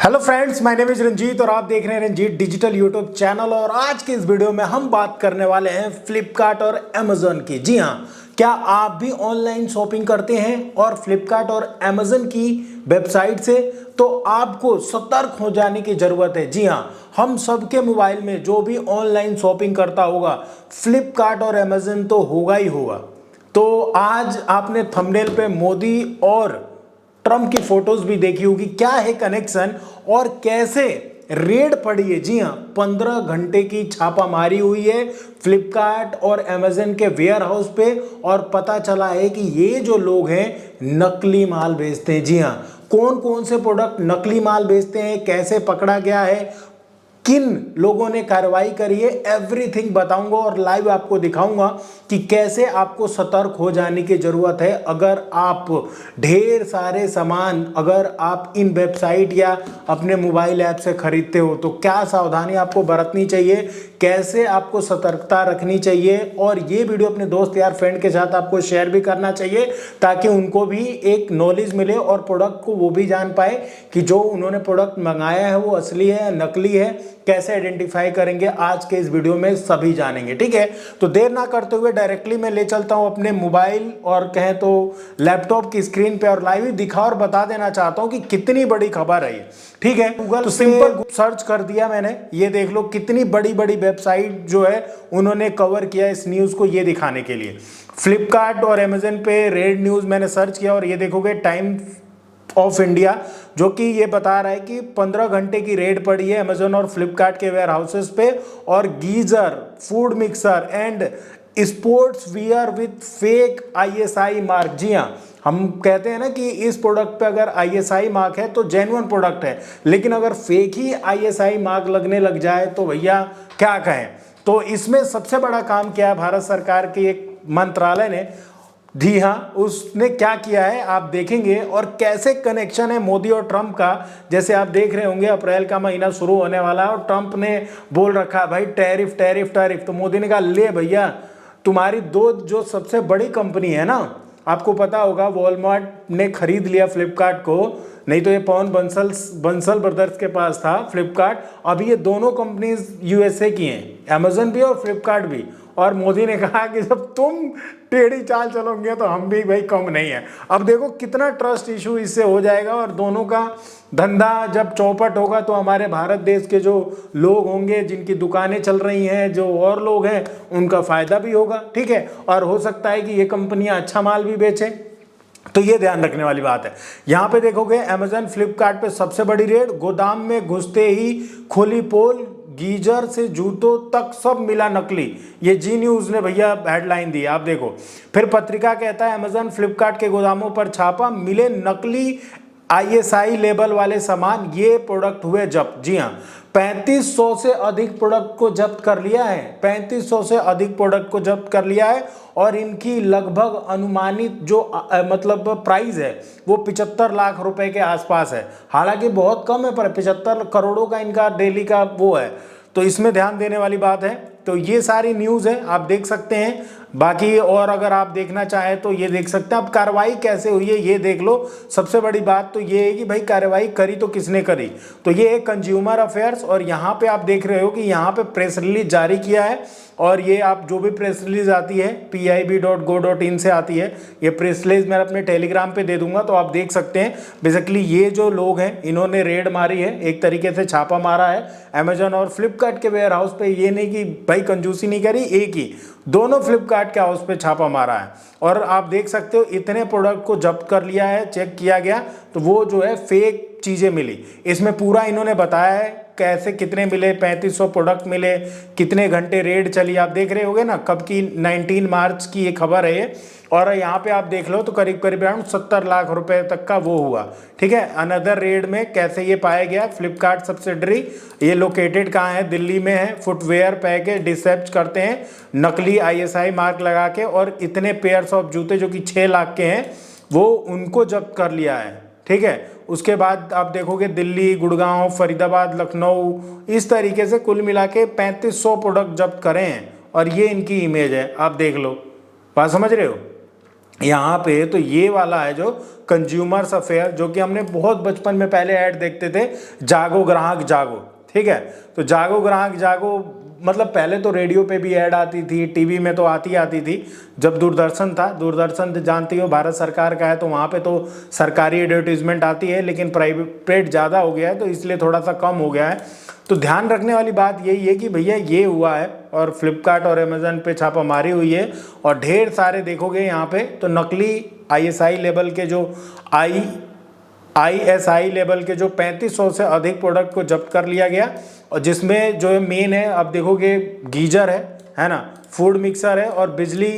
Hello friends, my name is Ranjit और आप देख रहे हैं रंजीत डिजिटल यूट्यूब चैनल। और आज के इस वीडियो में हम बात करने वाले हैं फ्लिपकार्ट और अमेजन की। जी हाँ, क्या आप भी ऑनलाइन शॉपिंग करते हैं और फ्लिपकार्ट और अमेजन की वेबसाइट से, तो आपको सतर्क हो जाने की जरूरत है। जी हाँ, हम सबके मोबाइल में जो भी ऑनलाइन शॉपिंग करता होगा फ्लिपकार्ट और अमेजन तो होगा ही होगा। तो आज आपने थंबनेल पे मोदी और ट्रम्प की फोटोज भी देखी होगी। क्या है कनेक्शन और कैसे रेड पड़ी है। जी हाँ, 15 घंटे की छापामारी हुई है फ्लिपकार्ट और अमेजन के वेयर हाउस पे और पता चला है कि ये जो लोग हैं नकली माल बेचते हैं। जी हाँ, कौन कौन से प्रोडक्ट नकली माल बेचते हैं, कैसे पकड़ा गया है, किन लोगों ने कार्रवाई करी है, एवरीथिंग बताऊंगा और लाइव आपको दिखाऊंगा कि कैसे आपको सतर्क हो जाने की जरूरत है। अगर आप ढेर सारे सामान अगर आप इन वेबसाइट या अपने मोबाइल ऐप से खरीदते हो तो क्या सावधानी आपको बरतनी चाहिए, कैसे आपको सतर्कता रखनी चाहिए। और ये वीडियो अपने दोस्त यार फ्रेंड के साथ आपको शेयर भी करना चाहिए ताकि उनको भी एक नॉलेज मिले और प्रोडक्ट को वो भी जान पाए कि जो उन्होंने प्रोडक्ट मंगाया है वो असली है या नकली है। कैसे आइडेंटिफाई करेंगे आज के इस वीडियो में सभी जानेंगे। ठीक है, तो देर ना करते हुए डायरेक्टली मैं ले चलता हूं अपने मोबाइल और कहें तो लैपटॉप की स्क्रीन पे और लाइव दिखा और बता देना चाहता हूं कि कितनी बड़ी खबर है ये। ठीक है, गूगल तो सिंपल सर्च कर दिया मैंने, ये देख लो कितनी बड़ी बड़ी वेबसाइट जो है उन्होंने कवर किया इस न्यूज को ये दिखाने के लिए। फ्लिपकार्ट और अमेजन पे रेड न्यूज मैंने सर्च किया और ये देखोगे टाइम ऑफ इंडिया जो कि ये बता रहा है कि 15 घंटे की रेड पड़ी है अमेजन और फ्लिपकार्ट के वेयर हाउसेस पे और geyser, food mixer and sports wear with fake ISI mark. जी हाँ, हम कहते हैं ना कि इस प्रोडक्ट पे अगर आईएसआई मार्क है तो जेन्युइन प्रोडक्ट है, लेकिन अगर फेक ही आईएसआई मार्क लगने लग जाए तो भैया क्या कहें। तो इसमें सबसे बड़ा काम किया है भारत सरकार के एक मंत्रालय ने। जी हाँ, उसने क्या किया है आप देखेंगे और कैसे कनेक्शन है मोदी और ट्रंप का। जैसे आप देख रहे होंगे अप्रैल का महीना शुरू होने वाला है और ट्रंप ने बोल रखा भाई टैरिफ टैरिफ टैरिफ। तो मोदी ने कहा ले भैया, तुम्हारी दो जो सबसे बड़ी कंपनी है ना, आपको पता होगा वॉलमार्ट ने खरीद लिया फ्लिपकार्ट को, नहीं तो ये पवन बंसल ब्रदर्स के पास था फ्लिपकार्ट। अभी ये दोनों कंपनीज यूएसए की हैं, अमेजन भी और फ्लिपकार्ट भी। और मोदी ने कहा कि जब तुम टेढ़ी चाल चलोगे तो हम भी भाई कम नहीं है। अब देखो कितना ट्रस्ट इशू इससे हो जाएगा और दोनों का धंधा जब चौपट होगा तो हमारे भारत देश के जो लोग होंगे जिनकी दुकानें चल रही हैं, जो और लोग हैं, उनका फायदा भी होगा। ठीक है, और हो सकता है कि ये कंपनियां अच्छा माल भी बेचें। तो ये ध्यान रखने वाली बात है। यहां पे देखोगे अमेजन फ्लिपकार्ट पे सबसे बड़ी रेड, गोदाम में घुसते ही खुली पोल, गीजर से जूतों तक सब मिला नकली। ये जी न्यूज ने भैया हेडलाइन दी, आप देखो। फिर पत्रिका कहता है अमेजन फ्लिपकार्ट के गोदामों पर छापा, मिले नकली आईएसआई लेबल वाले सामान, ये प्रोडक्ट हुए जब्त। जी हाँ, 3500 से अधिक प्रोडक्ट को जब्त कर लिया है, 3500 से अधिक प्रोडक्ट को जब्त कर लिया है और इनकी लगभग अनुमानित जो मतलब प्राइस है वो 75 लाख रुपए के आसपास है। हालांकि बहुत कम है पर 75 करोड़ों का इनका डेली का वो है, तो इसमें ध्यान देने वाली बात है। तो ये सारी न्यूज़ है, आप देख सकते हैं। बाकी और अगर आप देखना चाहें तो ये देख सकते हैं। अब कार्रवाई कैसे हुई है ये देख लो। सबसे बड़ी बात तो ये है कि भाई कार्रवाई करी तो किसने करी, तो ये है कंज्यूमर अफेयर्स। और यहाँ पे आप देख रहे हो कि यहाँ पे प्रेस रिलीज जारी किया है और ये आप जो भी प्रेस रिलीज आती है pib.go.in से आती है, ये प्रेस रिलीज मैं अपने टेलीग्राम पे दे दूंगा तो आप देख सकते हैं। बेसिकली ये जो लोग हैं इन्होंने रेड मारी है, एक तरीके से छापा मारा है अमेजन और फ्लिपकार्ट के वेयर हाउस पे। ये नहीं कि भाई कंजूसी नहीं करी, एक ही दोनों फ्लिपकार्ट के हाउस पे छापा मारा है। और आप देख सकते हो इतने प्रोडक्ट को जब्त कर लिया है, चेक किया गया तो वो जो है फेक चीज़ें मिली। इसमें पूरा इन्होंने बताया है कैसे कितने मिले, 3500 प्रोडक्ट मिले, कितने घंटे रेड चली। आप देख रहे होगे ना कब की, 19 मार्च की ये खबर है ये। और यहाँ पे आप देख लो तो करीब करीब अराउंड 70 लाख रुपए तक का वो हुआ। ठीक है, अनदर रेड में कैसे ये पाया गया, फ्लिपकार्ट सब्सिडरी ये लोकेटेड कहाँ है, दिल्ली में है। फुटवेयर पैकेज डिसेप्ट करते हैं नकली आईएसआई मार्क लगा के और इतने पेयर्स ऑफ जूते जो कि 6 लाख के हैं वो उनको जब्त कर लिया है। ठीक है, उसके बाद आप देखोगे दिल्ली, गुड़गांव, फरीदाबाद, लखनऊ, इस तरीके से कुल मिला के 3500 प्रोडक्ट जब्त करे हैं। और ये इनकी इमेज है, आप देख लो, बात समझ रहे हो। यहाँ पे तो ये वाला है जो कंज्यूमर्स अफेयर, जो कि हमने बहुत बचपन में पहले ऐड देखते थे, जागो ग्राहक जागो, ठीक है। तो जागो ग्राहक जागो मतलब पहले तो रेडियो पे भी ऐड आती थी, टीवी में तो आती थी। जब दूरदर्शन था, दूरदर्शन तो जानती हो भारत सरकार का है, तो वहाँ पे तो सरकारी एडवर्टीजमेंट आती है, लेकिन प्राइवेट ज़्यादा हो गया है तो इसलिए थोड़ा सा कम हो गया है। तो ध्यान रखने वाली बात यही है कि भैया ये हुआ है, और फ्लिपकार्ट और अमेजन पे छापामारी हुई है, और ढेर सारे देखोगे यहाँ पे तो नकली ISI लेवल के जो ISI लेवल के जो 3500 से अधिक प्रोडक्ट को जब्त कर लिया गया। और जिसमें जो मेन है, आप देखोगे गीजर है ना, फूड मिक्सर है, और बिजली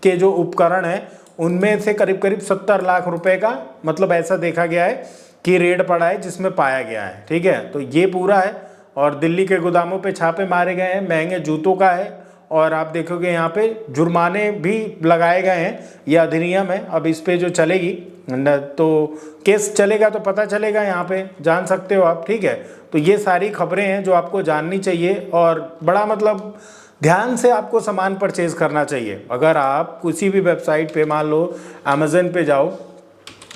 के जो उपकरण है उनमें से करीब करीब 70 लाख रुपए का, मतलब ऐसा देखा गया है कि रेड पड़ा है जिसमें पाया गया है, ठीक है। तो ये पूरा है। और दिल्ली के गोदामों पे छापे मारे गए हैं, महंगे जूतों का है, और आप देखोगे यहाँ पे जुर्माने भी लगाए गए हैं। ये अधिनियम है, अब इस पे जो चलेगी तो केस चलेगा तो पता चलेगा, यहाँ पे जान सकते हो आप, ठीक है। तो ये सारी खबरें हैं जो आपको जाननी चाहिए, और बड़ा मतलब ध्यान से आपको सामान परचेज करना चाहिए। अगर आप किसी भी वेबसाइट पे, मान लो अमेज़न पे जाओ,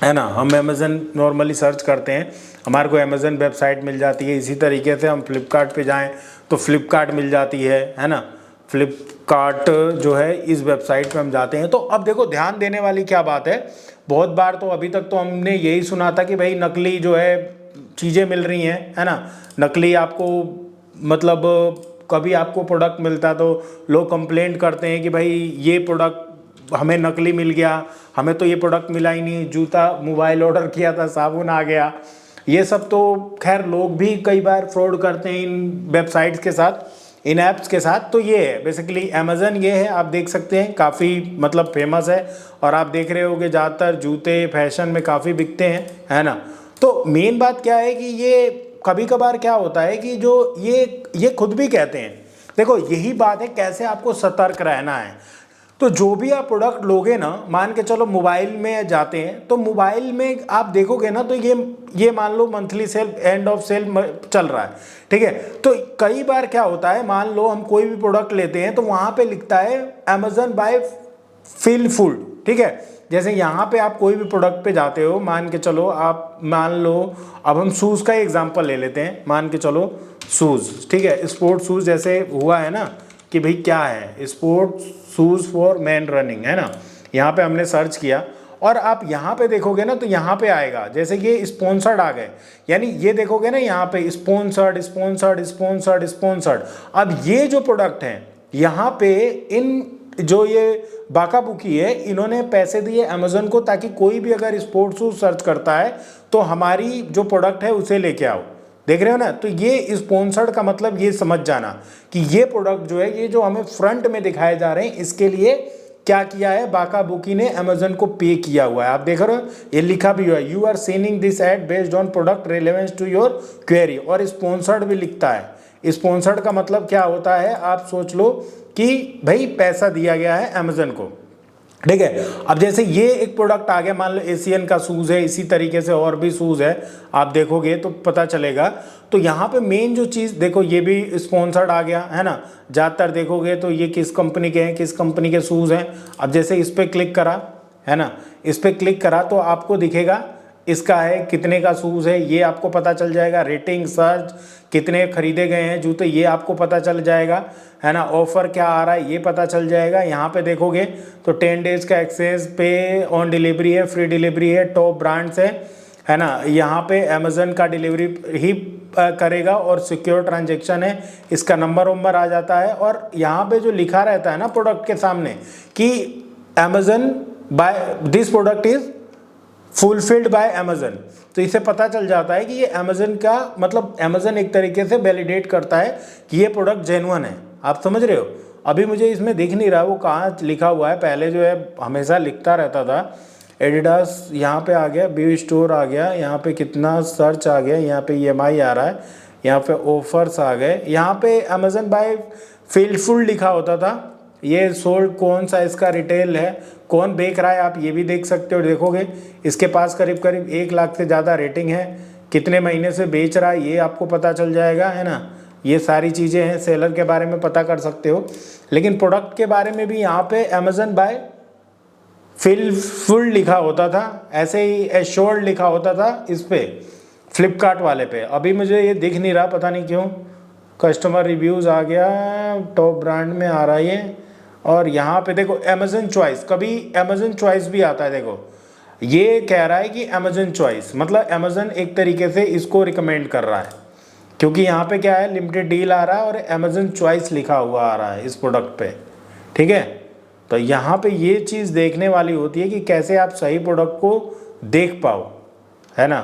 है ना, हम अमेज़न नॉर्मली सर्च करते हैं, हमारे को अमेज़न वेबसाइट मिल जाती है। इसी तरीके से हम फ्लिपकार्ट पे जाएं तो फ्लिपकार्ट मिल जाती है ना। फ्लिपकार्ट जो है इस वेबसाइट पे हम जाते हैं। तो अब देखो ध्यान देने वाली क्या बात है, बहुत बार तो अभी तक तो हमने यही सुना था कि भाई नकली जो है चीज़ें मिल रही हैं, है ना, नकली आपको मतलब कभी आपको प्रोडक्ट मिलता तो लोग कंप्लेंट करते हैं कि भाई ये प्रोडक्ट हमें नकली मिल गया, हमें तो ये प्रोडक्ट मिला ही नहीं, जूता मोबाइल ऑर्डर किया था साबुन आ गया। ये सब तो खैर लोग भी कई बार फ्रॉड करते हैं इन वेबसाइट्स के साथ, इन ऐप्स के साथ। तो ये है बेसिकली अमेज़न, ये है, आप देख सकते हैं काफ़ी मतलब फेमस है, और आप देख रहे हो कि ज़्यादातर जूते फैशन में काफ़ी बिकते हैं, है ना। तो मेन बात क्या है कि ये कभी कभार क्या होता है कि जो ये खुद भी कहते हैं, देखो यही बात है कैसे आपको सतर्क रहना है। तो जो भी आप प्रोडक्ट लोगे ना, मान के चलो मोबाइल में जाते हैं, तो मोबाइल में आप देखोगे ना तो ये मान लो monthly sale, end of sale चल रहा है, ठीक है। तो कई बार क्या होता है, मान लो हम कोई भी प्रोडक्ट लेते हैं तो वहाँ पे लिखता है अमेज़न बाय फील फुल, ठीक है। जैसे यहाँ पे आप कोई भी प्रोडक्ट पे जाते हो, मान के चलो आप, मान लो अब हम शूज़ का एग्जांपल ले लेते हैं, मान के चलो शूज़, ठीक है, स्पोर्ट शूज़ जैसे हुआ है ना कि भाई क्या है, sport shoes for man running, है ना। यहाँ पे हमने सर्च किया और आप यहाँ पे देखोगे ना तो यहाँ पे आएगा, जैसे ये स्पॉन्सर्ड आ गए, यानी ये देखोगे ना यहाँ पे स्पॉन्सर्ड स्पॉन्सर्ड स्पॉन्सर्ड स्पॉन्सर्ड। अब ये जो प्रोडक्ट हैं यहाँ पे, इन जो ये बाका बुकी है, इन्होंने पैसे दिए अमेज़न को ताकि कोई भी अगर स्पोर्ट्स शूज सर्च करता है तो हमारी जो प्रोडक्ट है उसे लेके आओ, देख रहे हो ना। तो ये स्पॉन्सर्ड का मतलब ये समझ जाना कि ये प्रोडक्ट जो है, ये जो हमें फ्रंट में दिखाए जा रहे हैं, इसके लिए क्या किया है, बाका बुकी ने अमेज़न को पे किया हुआ है। आप देख रहे हो ये लिखा भी हुआ है, you are sending this ad based on product relevance to your query, और स्पॉन्सर्ड भी लिखता है। स्पॉन्सर्ड का मतलब क्या होता है, आप सोच लो कि भाई पैसा दिया गया है अमेज़न को, ठीक है। अब जैसे ये एक प्रोडक्ट आ गया, मान लो एशियन का शूज़ है, इसी तरीके से और भी शूज़ है, आप देखोगे तो पता चलेगा। तो यहाँ पे मेन जो चीज़ देखो, ये भी स्पॉन्सर्ड आ गया, है ना। ज़्यादातर देखोगे तो ये किस कंपनी के हैं, किस कंपनी के शूज़ हैं। अब जैसे इस पर क्लिक करा, है ना, इस पर क्लिक करा तो आपको दिखेगा इसका है कितने का शूज़ है, ये आपको पता चल जाएगा। रेटिंग, सर्च, कितने खरीदे गए हैं जूते, ये आपको पता चल जाएगा, है ना। ऑफ़र क्या आ रहा है ये पता चल जाएगा। यहाँ पे देखोगे तो 10 डेज़ का एक्सेस पे ऑन डिलीवरी है, फ्री डिलीवरी है, टॉप ब्रांड्स है ना। यहाँ पे अमेज़न का डिलीवरी ही करेगा, और सिक्योर ट्रांजेक्शन है, इसका नंबर आ जाता है। और यहाँ पे जो लिखा रहता है ना प्रोडक्ट के सामने कि Amazon by this product is fulfilled by Amazon, तो इसे पता चल जाता है कि ये अमेज़न का, मतलब अमेज़न एक तरीके से वैलिडेट करता है कि ये प्रोडक्ट जेन्युइन है। आप समझ रहे हो। अभी मुझे इसमें दिख नहीं रहा वो कहाँ लिखा हुआ है, पहले जो है हमेशा लिखता रहता था। एडिडास यहाँ पे आ गया, बी स्टोर आ गया, यहाँ पे कितना सर्च आ गया, यहाँ पे EMI आ रहा है, यहाँ पे ऑफर्स आ गए, यहाँ पे अमेज़न बाय फीलफुल लिखा होता था। ये सोल्ड कौन सा इसका रिटेल है, कौन बेच रहा है, आप ये भी देख सकते हो। देखोगे इसके पास करीब करीब 1 लाख से ज़्यादा रेटिंग है, कितने महीने से बेच रहा है ये आपको पता चल जाएगा, है ना। ये सारी चीज़ें हैं, सेलर के बारे में पता कर सकते हो। लेकिन प्रोडक्ट के बारे में भी यहाँ पे अमेज़न बाय फुल लिखा होता था, ऐसे ही एश्योर्ड लिखा होता था इस पे फ्लिपकार्ट वाले पे। अभी मुझे ये दिख नहीं रहा, पता नहीं क्यों। कस्टमर रिव्यूज़ आ गया, टॉप ब्रांड में आ रहा है ये। और यहाँ पे देखो अमेजन चॉइस, कभी अमेजन चॉइस भी आता है। देखो ये कह रहा है कि अमेजन चॉइस, मतलब अमेजन एक तरीके से इसको रिकमेंड कर रहा है, क्योंकि यहाँ पे क्या है, लिमिटेड डील आ रहा है और अमेजन चॉइस लिखा हुआ आ रहा है इस प्रोडक्ट पे। ठीक है, तो यहाँ पे ये चीज़ देखने वाली होती है कि कैसे आप सही प्रोडक्ट को देख पाओ, है ना।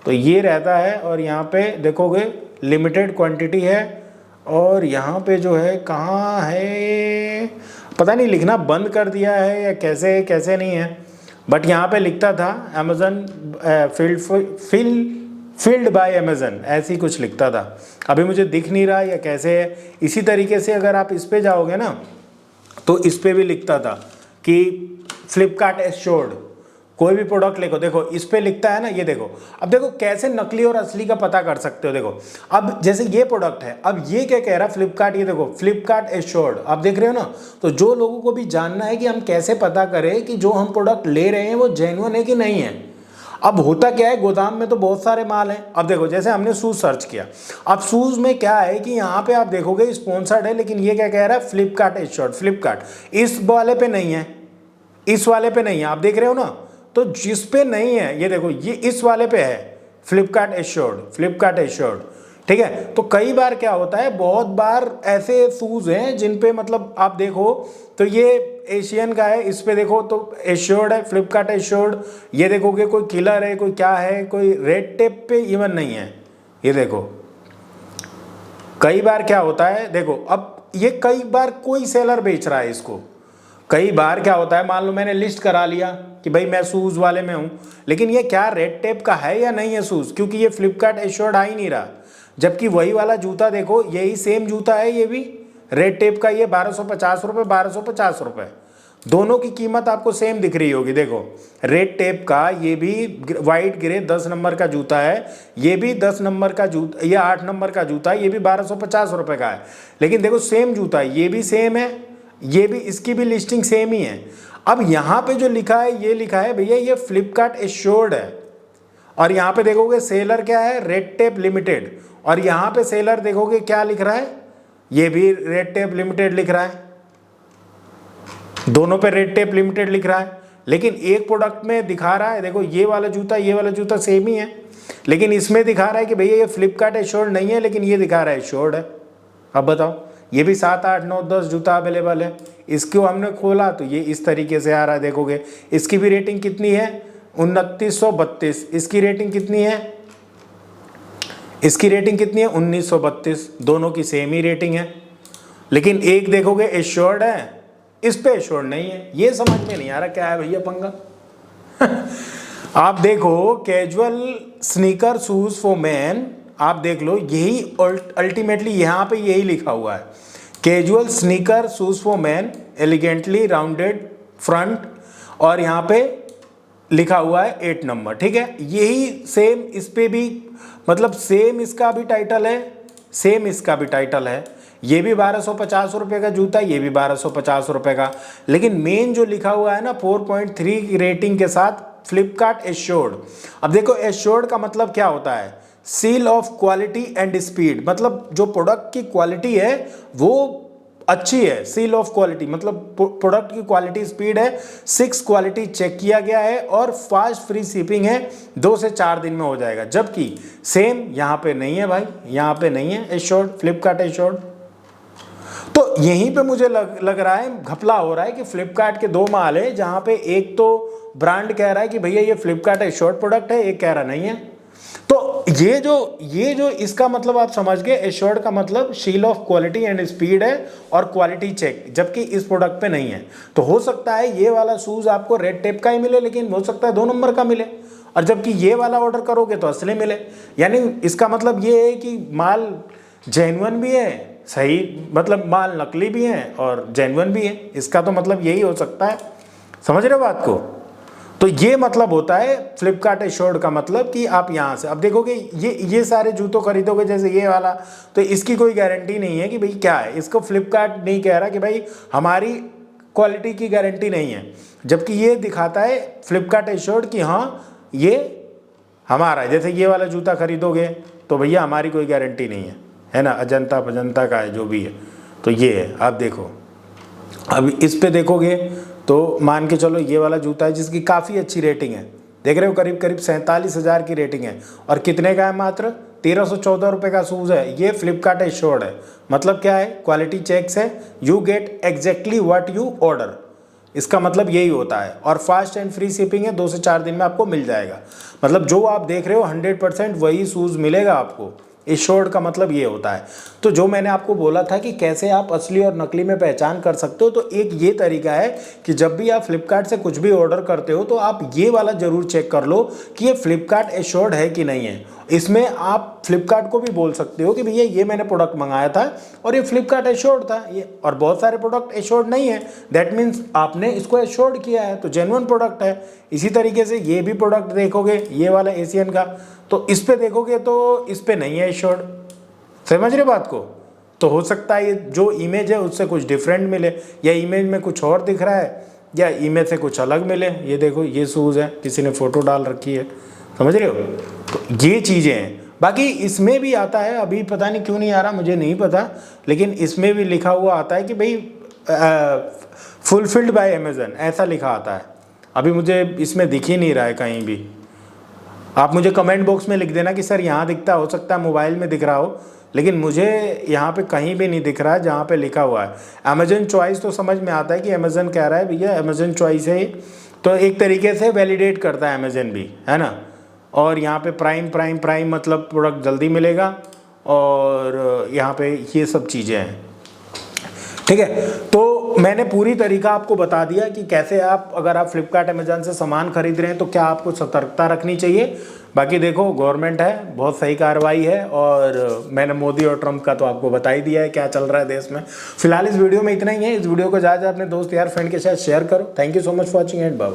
तो ये रहता है। और यहाँ पे देखोगे लिमिटेड क्वांटिटी है, और यहाँ पे जो है कहाँ है पता नहीं, लिखना बंद कर दिया है या कैसे कैसे नहीं है, बट यहाँ पे लिखता था अमेजन फील्ड बाय अमेजन, ऐसे ही कुछ लिखता था। अभी मुझे दिख नहीं रहा या कैसे है। इसी तरीके से अगर आप इस पे जाओगे ना, तो इस पे भी लिखता था कि फ्लिपकार्ट एश्योर्ड, कोई भी प्रोडक्ट लिखो, देखो इस पे लिखता है ना, ये देखो। अब देखो कैसे नकली और असली का पता कर सकते हो। देखो अब जैसे ये प्रोडक्ट है, अब ये क्या कह रहा है फ्लिपकार्ट, ये देखो फ्लिपकार्ट एश्योर्ड, आप देख रहे हो ना। तो जो लोगों को भी जानना है कि हम कैसे पता करें कि जो हम प्रोडक्ट ले रहे हैं वो जेन्युइन है कि नहीं है। अब होता क्या है, गोदाम में तो बहुत सारे माल हैं। अब देखो जैसे हमने शूज़ सर्च किया, अब शूज़ में क्या है कि यहाँ पे आप देखोगे स्पॉन्सर्ड है, लेकिन ये क्या कह रहा है फ्लिपकार्ट एश्योर्ड। फ्लिपकार्ट इस वाले पे नहीं है, इस वाले पे नहीं है, आप देख रहे हो ना। तो जिस पे नहीं है, ये देखो ये इस वाले पे है फ्लिपकार्ट एश्योर्ड, फ्लिपकार्ट एश्योर्ड। ठीक है, तो कई बार क्या होता है, बहुत बार ऐसे शूज़ हैं जिन पे मतलब आप देखो तो ये एशियन का है, इस पे देखो तो एश्योर्ड है, फ्लिपकार्ट एश्योर्ड। ये देखोगे कोई किलर है, कोई क्या है, कोई रेड टेप पे इवन नहीं है। ये देखो कई बार क्या होता है, देखो अब ये कई बार कोई सेलर बेच रहा है इसको। कई बार क्या होता है, मान लो मैंने लिस्ट करा लिया कि भाई मैं शूज़ वाले में हूँ, लेकिन ये क्या रेड टेप का है या नहीं है शूज़, क्योंकि ये फ्लिपकार्ट एश्योर्ड आ ही नहीं रहा। जबकि वही वाला जूता देखो, यही सेम जूता है, ये भी रेड टेप का, ये 1250 रुपये, 1250 रुपये, दोनों की कीमत आपको सेम दिख रही होगी। देखो रेड टेप का ये भी वाइट ग्रे 10 नंबर का जूता है, ये भी 10 नंबर का जूता, ये 8 नंबर का जूता है, ये भी 1250 रुपये का है। लेकिन देखो सेम जूता है, ये भी सेम है, ये भी, इसकी भी लिस्टिंग सेम ही है। अब यहाँ पे जो लिखा है, ये लिखा है भैया ये फ्लिपकार्ट एश्योर्ड है, और यहाँ पे देखोगे सेलर क्या है, रेड टेप लिमिटेड, और यहाँ पे सेलर देखोगे क्या लिख रहा है, ये भी रेड टेप लिमिटेड लिख रहा है। दोनों पे रेड टेप लिमिटेड लिख रहा है, लेकिन एक प्रोडक्ट में दिखा रहा है, देखो ये वाला जूता, ये वाला जूता सेम ही है, लेकिन इसमें दिखा रहा है कि भैया ये फ्लिपकार्ट एश्योर्ड नहीं है, लेकिन ये दिखा रहा है एश्योर्ड है। अब बताओ, ये भी 7, 8, 9, 10 जूता अवेलेबल है। इसको हमने खोला तो ये इस तरीके से आ रहा है, देखोगे इसकी भी रेटिंग कितनी है, 2932। इसकी रेटिंग कितनी है, इसकी रेटिंग कितनी है, 1932। दोनों की सेम ही रेटिंग है, लेकिन एक देखोगे एश्योर्ड है, इस पे एश्योर्ड नहीं है। ये समझ में नहीं आ रहा क्या है भैया पंगा। आप देखो casual sneaker shoes for man, आप देख लो, यही अल्टीमेटली यहाँ पे यही लिखा हुआ है, casual sneaker shoes for man, elegantly rounded front, और यहाँ पे लिखा हुआ है 8 नंबर। ठीक है, यही सेम इस पे भी, मतलब सेम इसका भी टाइटल है, सेम इसका भी टाइटल है। ये भी 1250 रुपये का जूता, ये भी 1250 रुपये का, लेकिन मेन जो लिखा हुआ है ना 4.3 की रेटिंग के साथ फ्लिपकार्ट एश्योर्ड। अब देखो एश्योर्ड का मतलब क्या होता है, seal of quality and speed, मतलब जो प्रोडक्ट की क्वालिटी है वो अच्छी है। सील ऑफ क्वालिटी मतलब प्रोडक्ट की क्वालिटी, स्पीड है, 6 क्वालिटी चेक किया गया है, और फास्ट फ्री शिपिंग है, 2 से 4 दिन में हो जाएगा। जबकि सेम यहाँ पे नहीं है भाई, यहाँ पे नहीं है एश्योर्ड, फ्लिपकार्ट एश्योर्ड। तो यहीं पे मुझे लग रहा है, घपला हो रहा है कि फ्लिपकार्ट के 2 माल है, जहाँ पे एक तो ब्रांड कह रहा है कि भैया ये फ्लिपकार्ट एश्योर्ड प्रोडक्ट है, एक कह रहा नहीं है। तो ये जो इसका मतलब आप समझ गए, एश्योर्ड का मतलब seal of quality and speed है और क्वालिटी चेक, जबकि इस प्रोडक्ट पे नहीं है। तो हो सकता है ये वाला शूज आपको रेड टेप का ही मिले, लेकिन हो सकता है 2 नंबर का मिले, और जबकि ये वाला ऑर्डर करोगे तो असली मिले। यानी इसका मतलब ये है कि माल जेन्युइन भी है, सही मतलब माल नकली भी है और जेन्युइन भी है, इसका तो मतलब यही हो सकता है। समझ रहे हो बात को? तो ये मतलब होता है फ्लिपकार्ट एश्योर्ड का मतलब कि आप यहाँ से अब देखोगे ये सारे जूतों खरीदोगे, जैसे ये वाला, तो इसकी कोई गारंटी नहीं है कि भाई क्या है। इसको फ्लिपकार्ट नहीं कह रहा कि भाई हमारी क्वालिटी की गारंटी नहीं है, जबकि ये दिखाता है फ्लिपकार्ट एश्योर्ड कि हाँ ये हमारा है। जैसे ये वाला जूता खरीदोगे तो भैया हमारी कोई गारंटी नहीं है ना, अजंता पजंता का है जो भी है, तो ये है। आप देखो, अब इस पे देखोगे तो मान के चलो ये वाला जूता है जिसकी काफ़ी अच्छी रेटिंग है, देख रहे हो, करीब करीब 47,000 की रेटिंग है, और कितने का है? मात्र 1314 रुपये का शूज़ है। ये फ्लिपकार्ट एश्योर्ड है, मतलब क्या है? क्वालिटी चेक्स है, you get exactly what you order, इसका मतलब यही होता है। और फास्ट एंड फ्री शिपिंग है, 2 से 4 दिन में आपको मिल जाएगा। मतलब जो आप देख रहे हो 100% वही शूज़ मिलेगा आपको। एश्योर्ड का मतलब ये होता है। तो जो मैंने आपको बोला था कि कैसे आप असली और नकली में पहचान कर सकते हो, तो एक ये तरीका है कि जब भी आप फ्लिपकार्ट से कुछ भी ऑर्डर करते हो तो आप ये वाला ज़रूर चेक कर लो कि ये फ्लिपकार्ट एश्योर्ड है कि नहीं है। इसमें आप फ्लिपकार्ट को भी बोल सकते हो कि भैया ये मैंने प्रोडक्ट मंगाया था और ये फ्लिपकार्ट एश्योर्ड था, ये और बहुत सारे प्रोडक्ट एश्योर्ड नहीं है, दैट मीन्स आपने इसको एश्योर्ड किया है तो जेन्युइन प्रोडक्ट है। इसी तरीके से ये भी प्रोडक्ट देखोगे, ये वाला एशियन का, तो इस पे देखोगे तो इस पे नहीं है एश्योर्ड, समझ रहे बात को? तो हो सकता है ये जो इमेज है उससे कुछ डिफरेंट मिले, या इमेज में कुछ और दिख रहा है, या इमेज से कुछ अलग मिले। ये देखो, ये शूज़ है, किसी ने फ़ोटो डाल रखी है, समझ रहे हो? तो ये चीज़ें हैं। बाकी इसमें भी आता है, अभी पता नहीं क्यों नहीं आ रहा, मुझे नहीं पता, लेकिन इसमें भी लिखा हुआ आता है कि भाई फुलफिल्ड बाय अमेज़न, ऐसा लिखा आता है। अभी मुझे इसमें दिख ही नहीं रहा है कहीं भी। आप मुझे कमेंट बॉक्स में लिख देना कि सर यहाँ दिखता, हो सकता है मोबाइल में दिख रहा हो, लेकिन मुझे यहाँ पे कहीं भी नहीं दिख रहा है जहाँ पे लिखा हुआ है अमेज़न चॉइस। तो समझ में आता है कि अमेज़न कह रहा है भैया अमेज़न चॉइस है, तो एक तरीके से वैलिडेट करता है अमेज़न भी, है ना। और यहाँ पे प्राइम मतलब प्रोडक्ट जल्दी मिलेगा, और यहाँ पे ये सब चीज़ें हैं, ठीक है। तो मैंने पूरी तरीका आपको बता दिया कि कैसे आप, अगर आप फ्लिपकार्ट अमेज़न से सामान खरीद रहे हैं तो क्या आपको सतर्कता रखनी चाहिए। बाकी देखो, गवर्नमेंट है, बहुत सही कार्रवाई है, और मैंने मोदी और ट्रंप का तो आपको बता ही दिया है क्या चल रहा है देश में। फिलहाल इस वीडियो में इतना ही है। इस वीडियो को ज़्यादा अपने दोस्त यार फ्रेंड के साथ शेयर करो। Thank you so much for watching and bye.